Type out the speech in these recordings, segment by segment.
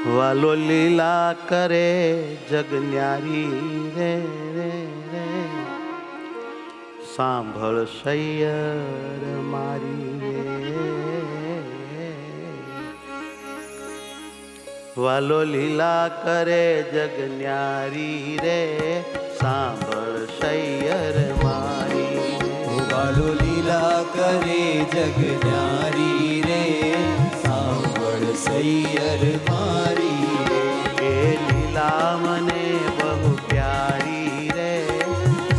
વાલો લીલા કરે જગન્યારી રે રે રે, સાંભળ સૈયર મારી રે. વાલો લીલા કરે જગન્યારી રે, સાંભળ સૈયર મારી. વાલો લીલા કરે જગન્યારી રે, સાંભળ સૈયર મારી રે. એ લીલા મને બહુ પ્યારી રે,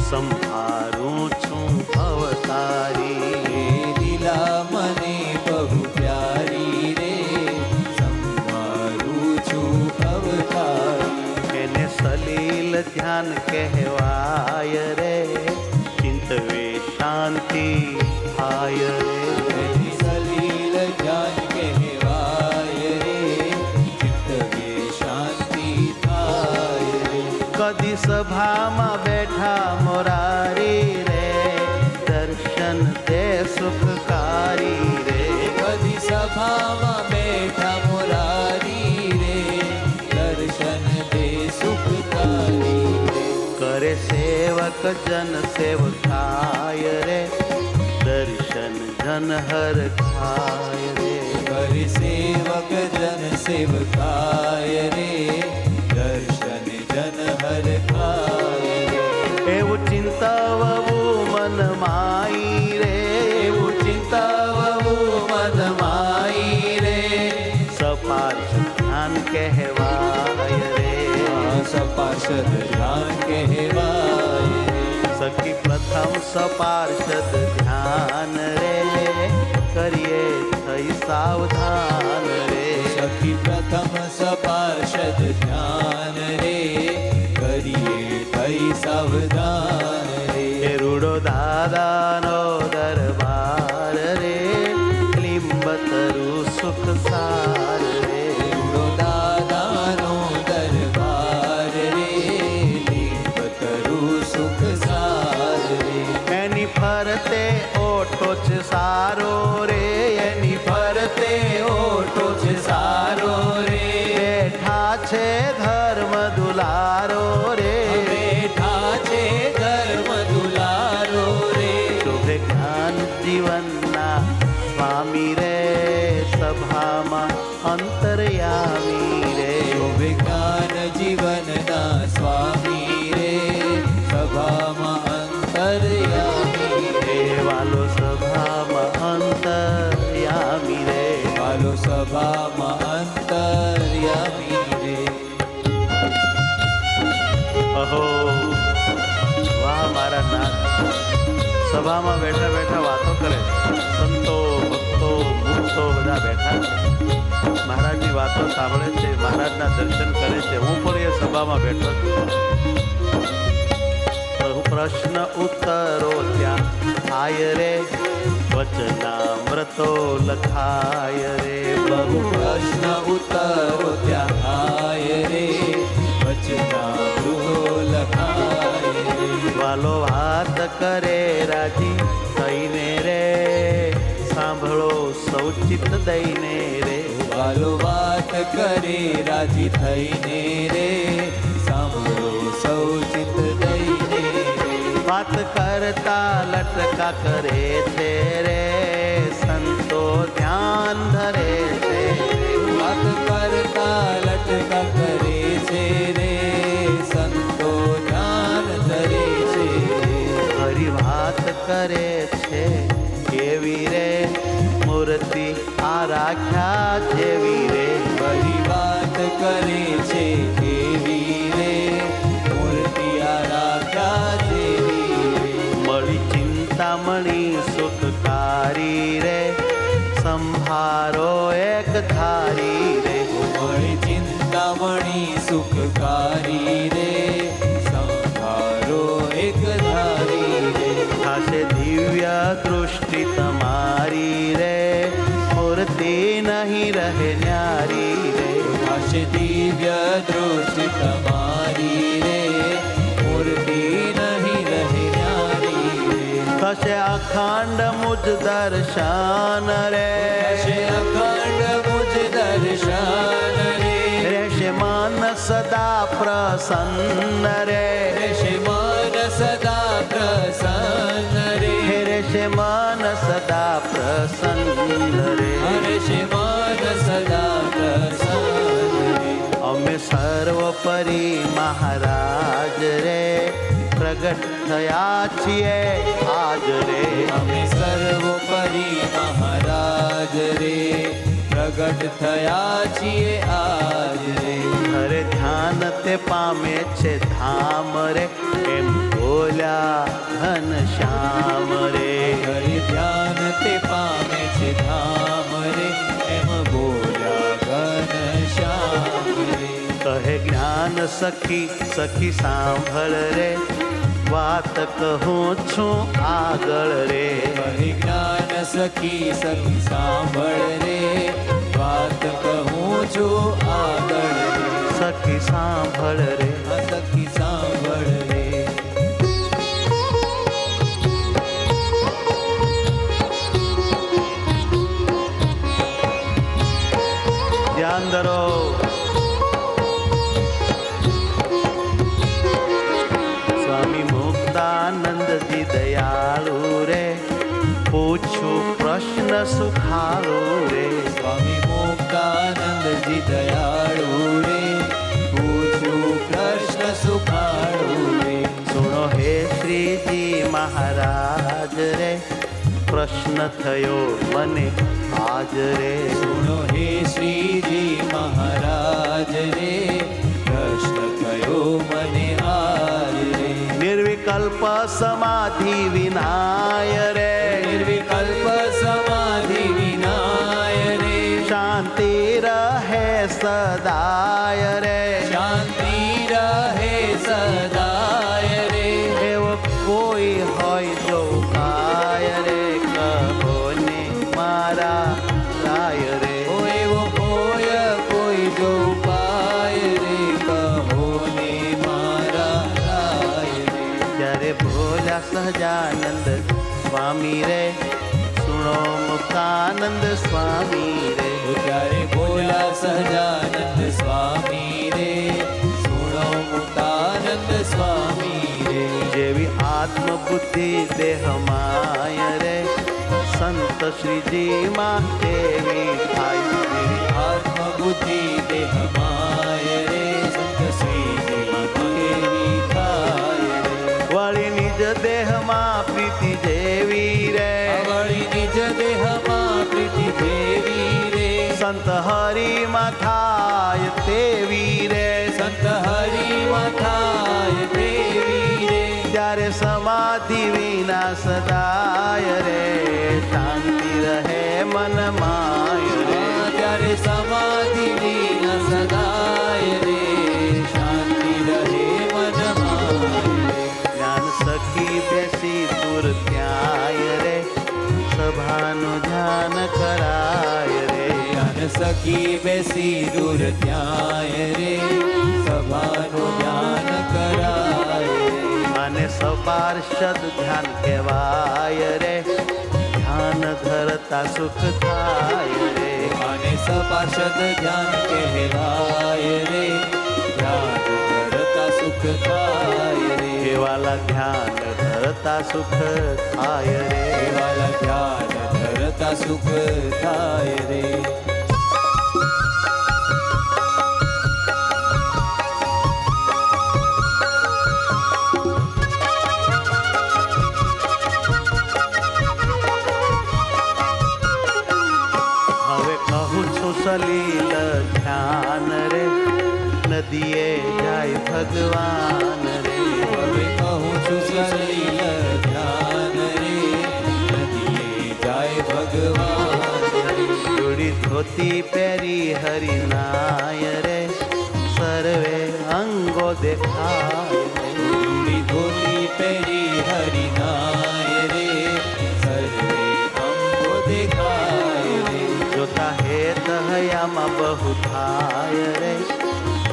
સંભાળું છું અવતારી. એ લીલા મને બહુ પ્યારી રે, સંભાળું છું અવતારી. એને સલીલ ધ્યાન કહેવાય રે, ચિંતવે શાંતિ થાય રે. એની સલીલ ધ્યાન કહેવાય રે, ચિત્તવે શાંતિ થાય રે. કદી સભામાં બેઠા મોરારી રે, દર્શન દે સુખકારી રે. કદી સભામાં બેઠા મોરારી રે, દર્શન દે સુખકારી રે. કરે સેવક જન સેવકાય રે, દર્શન જન હર ખાય રે. કરી સેવક જન સેવકાય રે, દર્શન જન હર ખાય રે. એવું ચિંતાવવું મન માઈ રે, એવું ચિંતાવવું મન માઈ રે, સપાર્શ ધ્યાન કહેવાય રે. સપાર્ષદ ધ્યાન કહેવાય રે. સખી પ્રથમ સપાર્ષદ ધ્યાન રે, કરીએ થઈ સાવધાન રે. સખી પ્રથમ સપાર્ષદ ધ્યાન રે, કરીએ થઈ સાવધાન રે. એ રૂડો દાદાનો દરબાર રે, લીંબતરુ સુખ સાર રે. રૂડો દાદાનો દરબાર રે, લીંબતરુ સુખ સાર રે. એની ફરતે ઓટો છે સારો રે, એની ફરતે ઓટો છે સારો રે, બેઠા છે ધર્મ દુલારો રે. બેઠા છે ધર્મ દુલારો રે. શોભે જ્ઞાન જીવનના સ્વામી રે, સભામાં અંતર્યામી રે. વિજ્ઞાન જીવનના સ્વામી રે, સભામાં અંતર્યામી રે. વાલો સભામાં અંતર્યામી રે. વાલો સભામાં અંતર્યામી રે. અહો વાહ મારા નાથ, સભામાં બેઠા બેઠા વાતો કરે. સંતો ભક્તો મુક્તો બધા બેઠા છે, મહારાજની વાતો સાંભળે છે, મહારાજના દર્શન કરે છે. હું પણ એ સભામાં બેઠો છું. બહુ પ્રશ્ન ઉત્તરો ત્યાં થાય રે, વચનામૃતો લખાય રે. બહુ પ્રશ્ન ઉત્તરો ત્યાં થાય રે, વચનામૃતો લખાય રે. વાલો વાત કરે રાજી થઈને રે, સાંભળો સૌ ચિત્ત દઈને રે. વાલો વાત કરે રાજી થઈને રે, સાંભળો સૌ ચિત્ત દઈને રે. વાત કરતા લટકા કરે છે રે, સંતો ધ્યાન ધરે છે. વાત કરતા લટકા કરે છે રે, સંતો ધ્યાન ધરે છે. હરી વાત કરે છે કેવી રે, મૂર્તિ આરાખ્યા જેવી રે. બધી વાત કરે છે એવી રે, મૂર્તિ આરાખ્યા જેવી રે. મળી ચિંતામણી સુખકારી રે, સંભારો એક ધારી રે. મળી ચિંતામણી સુખકારી રે, સંભારો એક ધારી રે. થાશે દિવ્ય દૃષ્ટિ તમારી રે, મૂર્તિ નહીં રહે ન્યારી રે. થશે દિવ્ય દૃષ્ટિ તમારી રે, મૂર્તિ નહીં રહે ન્યારી રે. થશે અખંડ મુજ દર્શન રે, થશે અખંડ મુજ દર્શન રે, પ્રસન્ન રે રહેશે મન સદા પ્રસન્ન રે રહેશે મન સદા પ્રસન્ન રે રહેશે મન સદા પ્રસન્ન રે અમે સર્વોપરી મહારાજ રે પ્રગટ થયા છીએ આજ રે અમે સર્વોપરી મહારાજ રે પ્રગટ થયા છીએ આજ રે હરે ધ્યાન તે પામે છે ધામ રે એમ બોલ્યા ઘન શ્યામ રે હરિ ધ્યાન તે પામે છે ધામ રે એમ બોલ્યા ઘન શ્યામ રે કહે જ્ઞાન સખી સખી સાંભળ રે વાત કહું છું આગળ રે કહે જ્ઞાન સખી સખી સાંભળ રે વાત કહું છું આગળ રે સખી સાંભળ રે સખી સાંભળ રે ધ્યાન ધરો સ્વામી મુક્તાનંદજી દયાળુ રે પૂછું પ્રશ્ન સુખાળુ રે સ્વામી મુક્તાનંદજી દયાળુ રે પૂછું પ્રશ્ન સુખાળુ રે સુણો હે શ્રીજી મહારાજ રે પ્રશ્ન થયો મને આજ રે સુનો હે શ્રીજી મહારાજ રે પ્રશ્ન થયો મને આજ રે નિર્વિકલ્પ સમાધિ વિનાય રે નિર્વિકલ્પ સમાધિ વિનાય રે શાંતિ રહે સદાય રે શાંતિ રહે સદાય રે એવો કોઈ હોય જો કાય રે કહો ને મારા રાય રે ઓ એવો કોઈ કોઈ જો પાય રે કહો ને મારા રાય રે ત્યારે ભોલા સહજાનંદ સ્વામી રે સુણો મુક્તાનંદ સ્વામી રે ત્યારે બોલા સહજાનંદ સ્વામી રે સુણો મુક્તાનંદ સ્વામી રે જેવી આત્મબુદ્ધિ દેહમાય રે સંત શ્રીજીમાં તેવી થાય દેવી આત્મબુદ્ધિ દેહમાય રે સંત શ્રીજીમાં કેવી થાય રે વળી નિજ દેહમાં પ્રીતિ જેવી રે વળી નિજ દેહમાં પ્રીતિ દેવી રે સંત હરિમાં થાય તેવી રે સંત હરિમાં થાય દેવી રે ત્યારે સમાધિ વિના સદાય રે શાંતિ રહે મન માય રે ત્યારે સમાધિ વિના સદાય રે શાંતિ રહે મનમાં રે જ્ઞાન સખી બેસી દૂર ત્યાંય રે સભાનું ધ્યાન કરાય રે જ્ઞાન સખી બેસી દૂર ત્યાંય રે સભાનું ધ્યાન કરાય રે અને સપાર્ષદ ધ્યાન કહેવાય રે ધ્યાન ધરતા સુખ થાય રે અને સપાર્ષદ ધ્યાન કહેવાય રે ધ્યાન ધરતા સુખ થાય રે કેવાલા ધ્યાન ધરતા સુખ થાય રે વાલા ધ્યાન ધરતા સુખ થાય રે હવે કહું છું સલીલ ધ્યાન રે નદીએ જાય ભગવાન રે હવે કહું છું સલીલ ધ્યાન રે નદીએ જાય ભગવાન રે જોડી ધોતી પહેરી હરિનાય રે સર્વે અંગો દેખાય રે ધૂળી ધોતી પહેરી હરિનાય રે સર્વે અંગો દેખાય રે જોતા હેત હયામાં બહુ થાય રે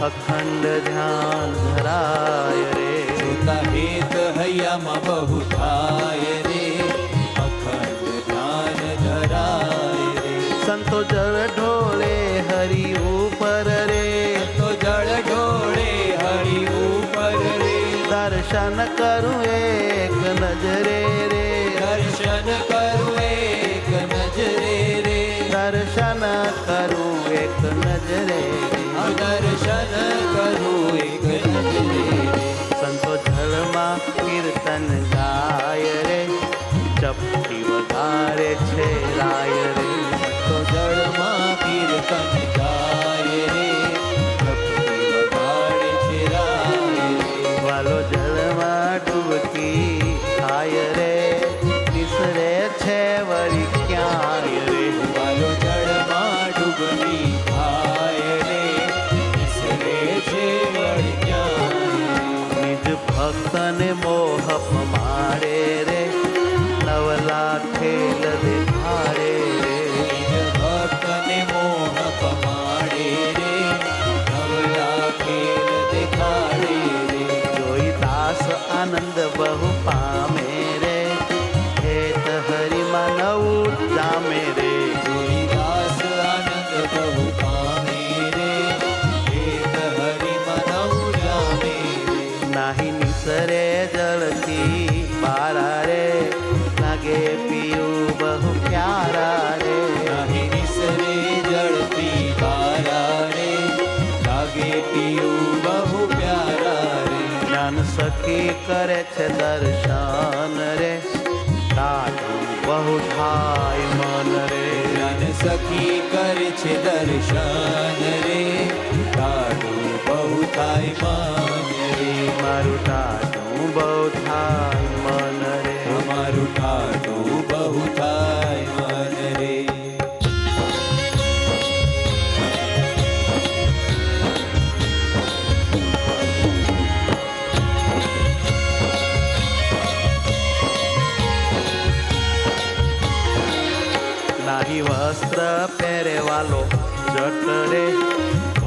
અખંડ ધ્યાન ધરાય રે જોતા હેત હૈયામાં બહુ થાય રે અખંડ ધ્યાન ધરાય રે સંતો જળ ઢોળે હરિ ઉપર રે તો જળ ઢોળે હરિ દર્શન કરું એક નજરે રે, દર્શન કરું એક નજરે રે, દર્શન કરું એક નજરે રે. દર્શન કરું એક નજરે રે. સંતો જળમાં કીર્તન ગાય રે, ચપટી વગાડે છે રાય રે. તો જળમાં કીર્તન ગાય રે, ચપટી વગાડે છે રાય રે. વાલો જળમાં ડૂબકી ખાય રે, નિસરે છે વળી ક્યાંય રે. વાલો જળમાં ડૂબકી ખાય રે, વિસરે છે વળી ક્યાંય. નિજ ભક્તને મોહ માડે રે, નવલા ખેલ દેખાડે રે. નિજ ભક્તને મોહ પમાડે રે, નવલા ખેલ દેખાડે રે. જોઈ દાસ આનંદ બહુ પામે રે, હેત હરિમાં નવું જામે રે. જોઈ દાસ આનંદ બહુ પામે રે, હેત હરિમાં નવું જામે રે. નાહી નિસરે જળથી બારા રે, લાગે પીયું બહુ પ્યારા રે. નાહી નિસરે જળતી બારા રે, લાગે પીયું બહુ પ્યારા રે. જ્ઞાન સખી કરે છે દર્શન રે, દાદુ બહુ થાય મન રે. જ્ઞાન સખી કરે છે દર્શન રે, તારું બહુ થાય માન્ય રે. મારું દાદુ બહુ થાય મન રે. અમારું ઠાઠું બહુ થાય મન રે. નાહી વસ્ત્ર પહેરે વાલો જટ રે,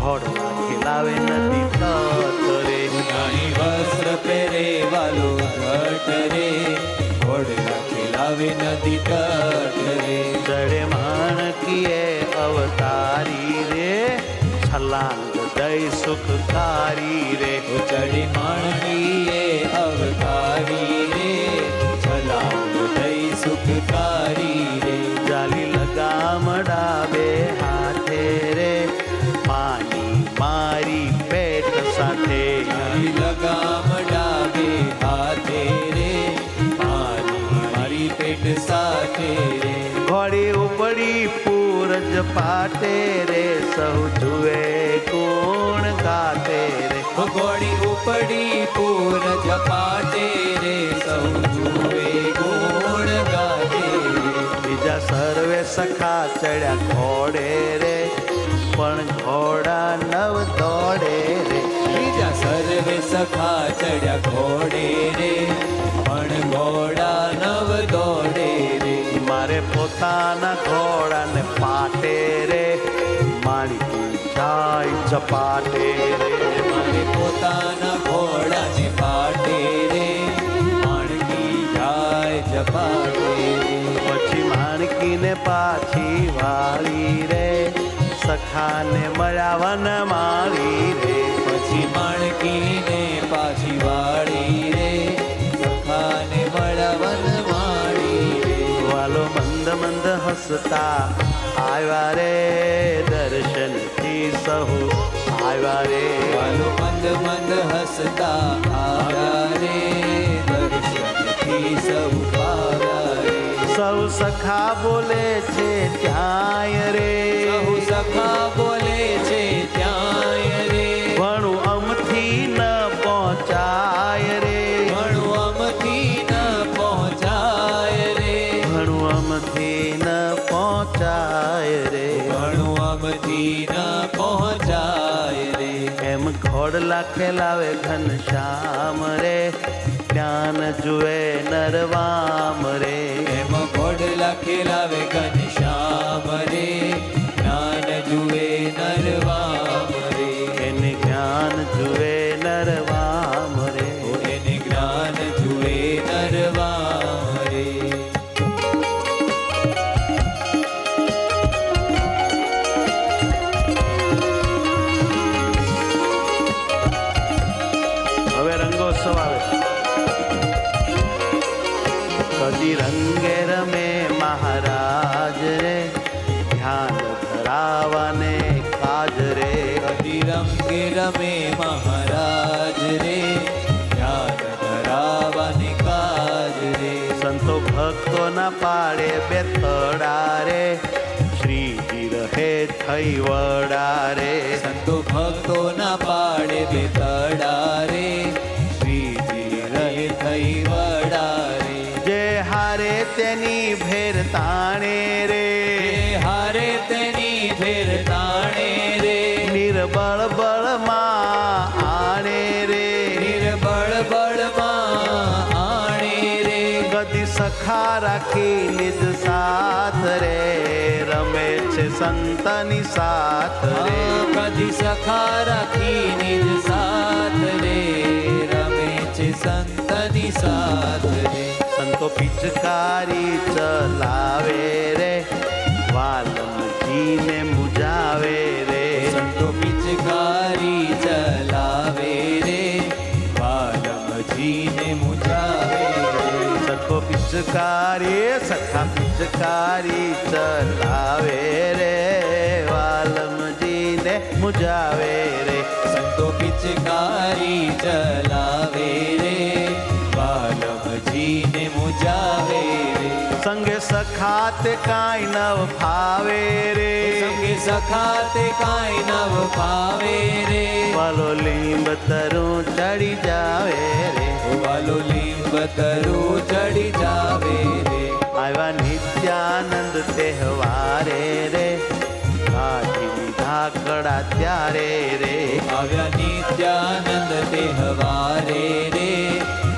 ઘોડવા ખીલાવે નદી તટ રે. નાની વસ્ત્ર પહેરે વાલો ઘટ રે, ઘોડલા ખીલાવે નદી તટ રે. જડે માણકીએ અવતારી રે, છલાંગ દઈ સુખકારી રે. ચડી માણકીએ અવતારી રે, છલાંગ દઈ સુખકારી રે. જાલી લગામ ડાબે હાથે રે, પાણી મારી પેટ સાથે. મારી લગામ ડાબે હાથે રે, પાણી મારી પેટ સાથે રે. ઘોડી ઉપડી પૂરજ પાટે રે, સહુ જુએ ગુણ ગાતે રે. ઘોડી ઉપડી પૂર ઝપાટે રે, સૌ જુએ ગુણ ગાતે રે. બીજા સર્વે સખા ચડ્યા ઘોડે રે, પણ ઘોડા નવ દોડે રે. બીજા સર્વે સખા ચડ્યા ઘોડે રે, પણ ઘોડા નવ દોડે રે. મારે પોતાના ઘોડાને પાટે રે, મારી જાય ઝપાટે રે. મારે પોતાના ઘોડાને પાટે રે, માણકી જાય ઝપાટે રે. પછી માણકીને પાછી વાળી રે, સખાને મળ્યા વન માળી રે. પછી માણકીને પાછી વાળી રે, સખાને મળવન માળી રે. વાલો મંદ મંદ હસતા આવ્યા રે, દર્શનથી સહુ આવ્યા રે. વાલો મંદ મંદ હસતા આવ્યા રે, દર્શનથી સૌ પાવ્યા રે. સૌ સખા બોલે છે ત્યાંય રે, સહુ સખા બોલે છે ત્યાંય રે. ભણું અમથી ન પહોંચાય રે, ઘણું અમથી ન પહોંચાય રે. ભણું અમથી ન પહોંચાય રે. ઘણું અમથી ન પહોંચાય રે. એમ ઘોડલા ખેલાવે ઘનશ્યામ રે, જ્ઞાન જુએ નરવામ રે. એમ ઘોડલા ખેલાવે ઘનશ્યામ રે, જ્ઞાન જુએ નરવામ રે. એને જ્ઞાન જુએ નરવામ રે. એને જ્ઞાન જુએ નરવામ રે. હવે રંગોત્સવ આવે. ધ્યાન ધરાવાને કાજ રે. કદી રંગે રમે મહારાજ રે, ધ્યાન ધરાવાની કાજ રે. સંતો ભક્તો ના પાડે બે તડા રે, શ્રીજી રહે થઈ વડા રે. સંતો ભક્તો ના પાડે બે તડા રે, શ્રીજી રહે થઈ વડા રે. જે હારે તેની ભેર તાણે રે, હારે તેની ભેર તાણે રે. નિર્બળ બળમાં આણે રે, નિર્બળ બળમાં આણે રે. ગદી સખા રાખી નિજ સાથ રે, રમે છે સંતની સાથ રે. કદી સખા રાખી નિજ સાથ રે, રમે છે સંતની સાથ રે. સંતો પિચકારી ચલાવે રે, વાલમજીને મુજાવે રે. સંતો પિચકારી ચલાવે રે, વાલમજીને મુજાવે રે. સખો પિચકારી સખા પિચકારી ચલાવે રે, વાલમજીને મુજાવે રે. સંતો પિચકારી ચલાવે રે, વાલમજીને મુજાવે રે. સંગે સખાત કાંઈ નવ ફાવે રે, સંગે સખાતે કાંઈ નવ પાવે રે. વાલો લીંબ તરું ચડી જાવે રે. વાલો લીંબ તરું ચડી જાવે રે. આવ્યા નિત્યાનંદ તહેવારે રે, કાઢી લીધા કડા ત્યારે રે. આવ્યા નિત્યાનંદ તહેવારે રે,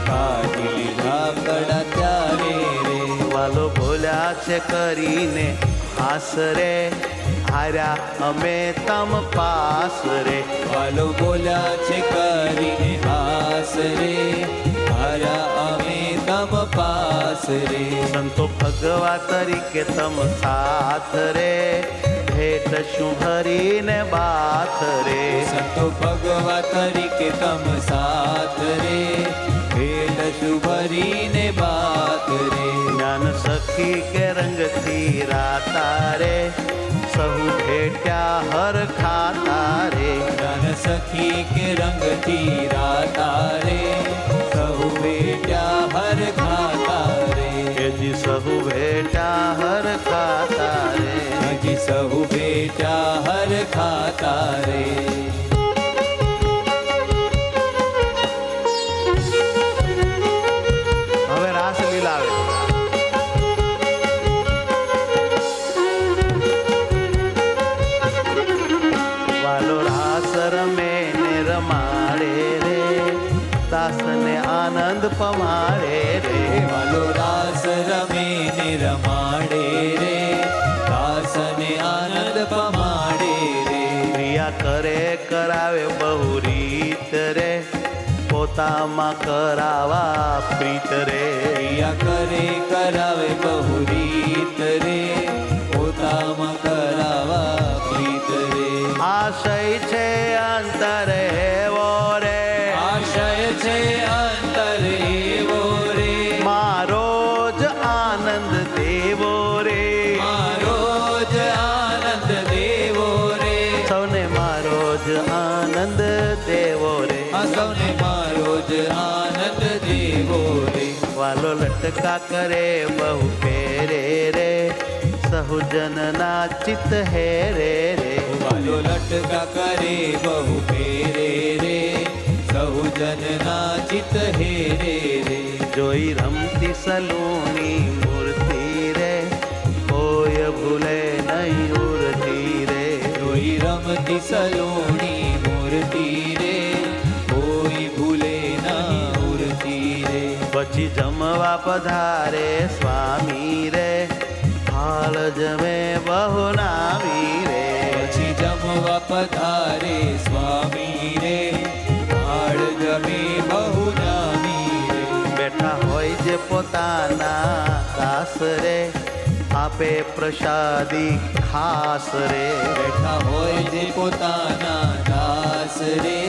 કાઢી લીધા કડા ત્યારે રે. વાલો બોલ્યા છે કરીને હાસ રે, હાર્યા અમે તમ પાસ રે. વાલો બોલ્યા છે કરીને હાસ રે, હાર્યા અમે તમ પાસ રે. સંતો ભગવા તરીકે તમ સાથ રે, ભેટ શું ભરીને બાથ રે. સંતો ભગવા તરીકે તમ સાથ રે, ભેટ શુભરીને બાત રે. જ્ઞાન સખી કે રંગથી રાતા રે, સહુ ભેટ્યા હર ખાતા રે. ધન સખી કે રંગથી રાતા રે, સહુ બેટ્યા હર ખાતા રે. હજી સહુ ભેટ્યા હર ખાતા રે. હજી સહુ બેટ્યા હર ખાતા રે. હવે રાસલીલા આવે. વાલો રાસ રમે ને રમાડે રે, દાસને આનંદ પમાડે રે. વાલો રાસ રમે ને રમાડે રે, દાસને આનંદ પમાડે રે. ક્રિયા કરે કરાવે બહુ રીત રે, પોતામાં કરાવા પ્રીત રે. ક્રિયા કરે કરાવે બહુ રીત રે, પોતામાં કરાવા પ્રીત રે. આશય છે અંતર એવો રે, આશય છે અંતર એવો રે. મારો જ આનંદ દેવો રે. મારો જ આનંદ દેવો રે. સૌને મારો જ આનંદ દેવો રે. આ સૌને મારો જ આનંદ દેવો રે. વાલો લટકા કરે બહુ ફેરે રે, સહુજનના ચિત્ત હેરે રે. વાલો લટકા કરે બહુ ફેરે રે, સહુજનના ચિત્ત હેરે રે. જોઈ રમતી સલૂની મૂર્તિ રે, કોઈ ભૂલે નહીં ઉરતી રે. જોઈ રમતી સલોણી મૂર્તિ રે, કોઈ ભૂલે ના ઉરતી રે. પછી જમવા પધારે સ્વામી રે, હાલ જમે બહુ નામી રે. પછી જમવા પધારે સ્વામી રે, હાડ જમે બહુ નામી રે. બેઠા હોય જે પોતાના દાસ રે, આપે પ્રસાદી ખાસ રે. બેઠા હોય જે પોતાના દાસ રે,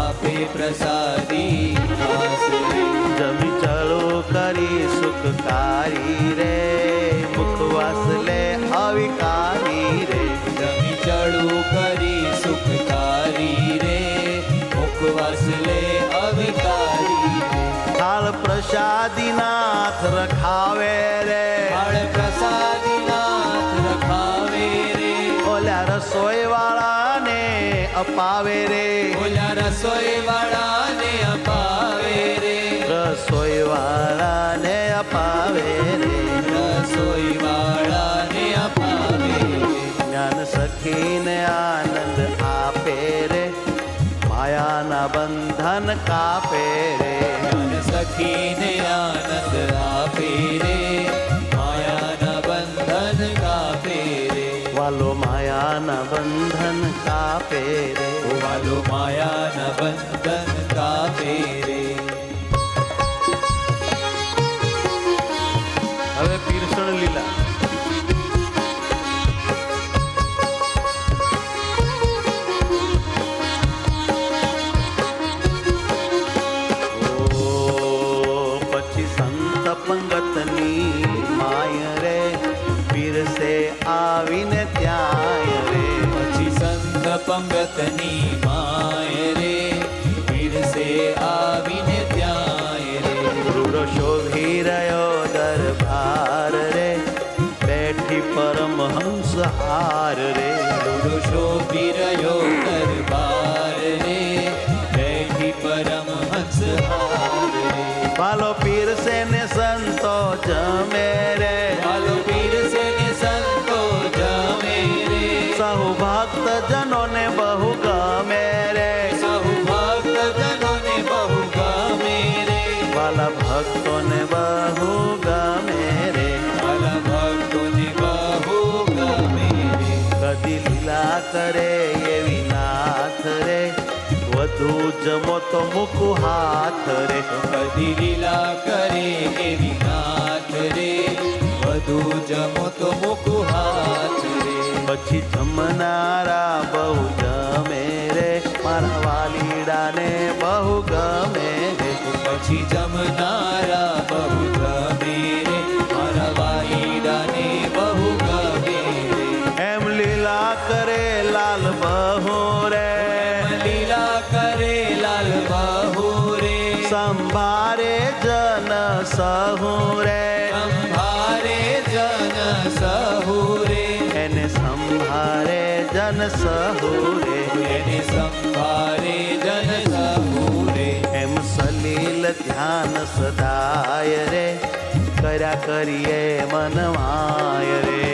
આપે પ્રસાદી દાસ રે. જમી ચલો કરી સુખકારી રે, મુખવાસ લે અવિકારી રખાવે રે બાળ પ્રસાદીનાથ રખાવે રે ઓલા રસોઈ વાળાને અપાવે રે ઓલા રસોઈ વાળાને અપાવે રે રસોઈ વાળાને અપાવે રે રસોઈ વાળાને અપાવે રે જ્ઞાન સખીને આનંદ આપે રે માયાના બંધન કાપે રે જ્ઞાન સખીને આનંદ આપે રે માયાના બંધન કાપે રે વાલો માયાના બંધન કાપે રે વાલો માયાના બંધન કાપે રે હવે પીરસણ લીલા પછી સંત પંગતની માય રે પીરસે આવીને ત્યાં રે પછી સંત પંગતની માય રે પીરસે આવીને ત્યાં રે રૂડો શોભી રહ્યો દરબાર રે બેઠી પરમહંસ હાર રે રૂડો શોભી રહ્યો દરબાર રે બેઠી પરમહંસ હાર રે ભાલો પીરસે ને સંતો જમે રે વાલો પીરસે ને સંતો જમે રે સહુ ભક્ત જનોને બહુ ગમે રે સહુ ભક્ત જનોને બહુ ગમે રે વાલા ભક્તોને બહુ ગમે રે વાલા ભક્તોને બહુ ગમે રે કદી લીલા કરે એવી નાથ રે વધુ જમો તો મૂકુ હાથ રે કદી લીલા કરે એવી નાથ રે વધુ જમો તો મૂકુ હાથ રે પછી જમનારા બહુ જમે રે મારા વાલીડાને બહુ ગમે રે પછી જમનારા બહુ ગમે રે મારા વાઈડાને બહુ ગમે રે એમ લીલા કરે લાલ બહુ રે લીલા કરે લાલ બહુ રે સંભારે જન સહુ રે સંભારે જન સહુ રે એને સંભારે જન સહુ રે એને સંભારે જન સહુ રે એમ સલીલ ધ્યાન સદાય રે કર્યા કરીએ મનમાય રે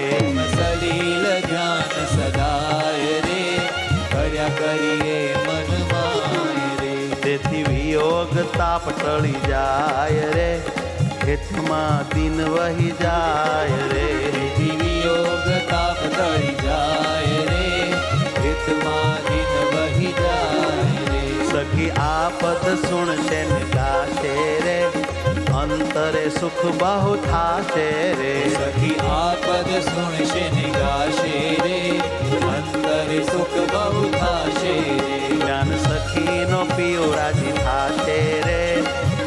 સલીલ ધ્યાન સદાય રે કર્યા કરીએ મનમાય રે તેથી વિયોગ તાપ ટળી જાય રે હેતમાં દિન વહી જાય રે વિયોગ તાપ ટળી જાય રે હિતમાં દિન વહી જાય રે સખી આપદ સુણશે ને ગાશે રે અંતરે સુખ બહુ થાશે રે સખી આપદ સુણશે ને ગાશે રે અંતરે સુખ બહુ થાશે રે જ્ઞાન સખીનો પિયો રાજી થાશે રે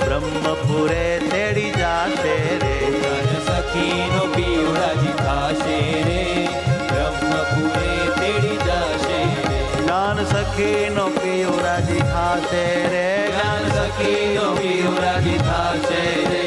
બ્રહ્મપુરે તેડી જાશે રે ધન સખીનો પીયો રાજી થાશે રે બ્રહ્મપુરે તેડી જાશે રે જ્ઞાન સખીનો પિયો રાજી થાશે રે જ્ઞાન સખીનો પીયો રાજી થાશે રે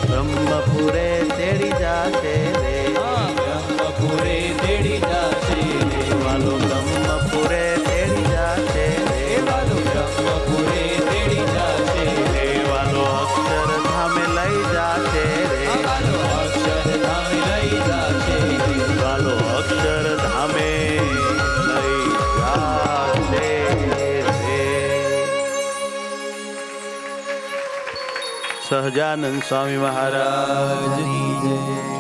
બ્રહ્મપુરે તેડી જાશે રે બ્રહ્મપુરે તેડી જાશે રે વાલો બ્રહ્મપુરે તેડી જાશે રે વાલો બ્રહ્મપુરે તેડી જાશે રે વાલો અક્ષરધામે લઈ જાશે રે વાલો અક્ષરધામ લઈ જાશે રે વાલો અક્ષરધામે લઈ જાશે રે સહજાનંદ સ્વામી મહારાજ રાજની જય